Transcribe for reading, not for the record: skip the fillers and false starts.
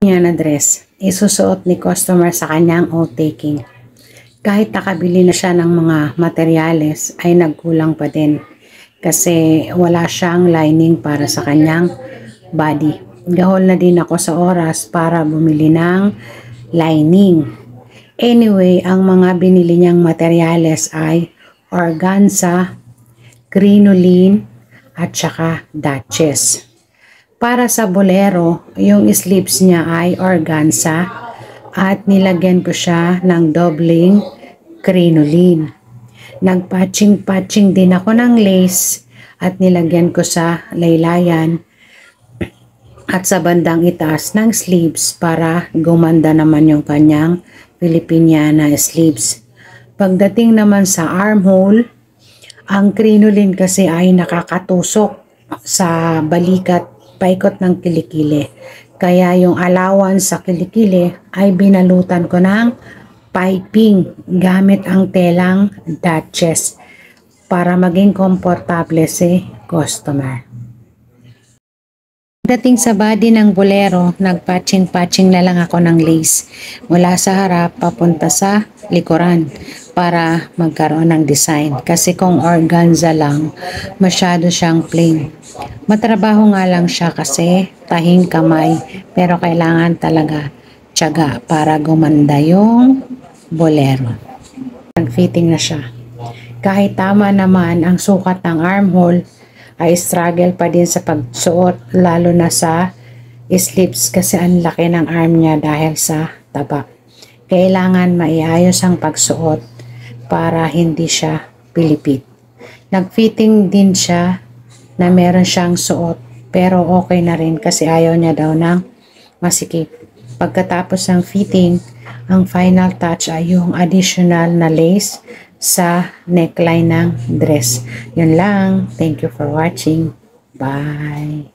Yan na dress, isusuot ni customer sa kanyang off-taking. Kahit nakabili na siya ng mga materyales ay nagkulang pa din kasi wala siyang lining para sa kanyang body. Gahol na din ako sa oras para bumili ng lining. Anyway, ang mga binili niyang materyales ay organza, crinoline at saka Duchess. Para sa bolero, yung sleeves niya ay organza at nilagyan ko siya ng dobling crinoline. Nagpatching-patching din ako ng lace at nilagyan ko sa laylayan at sa bandang itaas ng sleeves para gumanda naman yung kanyang Filipiniana sleeves. Pagdating naman sa armhole, ang crinoline kasi ay nakakatusok sa balikat paikot ng kilikili. Kaya yung allowance sa kilikili ay binalutan ko ng piping gamit ang telang Duchess para maging komportable si customer. Dating sa body ng bolero, nagpatching-patching na lang ako ng lace mula sa harap papunta sa likuran para magkaroon ng design. Kasi kung organza lang, masyado siyang plain. Matrabaho nga lang siya kasi tahing kamay, pero kailangan talaga tiyaga para gumanda yung bolero. Nag-fitting na siya. Kahit tama naman ang sukat ng armhole, ay struggle pa din sa pagsuot lalo na sa sleeves kasi ang laki ng arm niya dahil sa taba. Kailangan maiayos ang pagsuot para hindi siya pilipit. Nag-fitting din siya na meron siyang suot pero okay na rin kasi ayaw niya daw ng masikip. Pagkatapos ng fitting, ang final touch ay yung additional na lace sa neckline ng dress. Yun lang. Thank you for watching. Bye!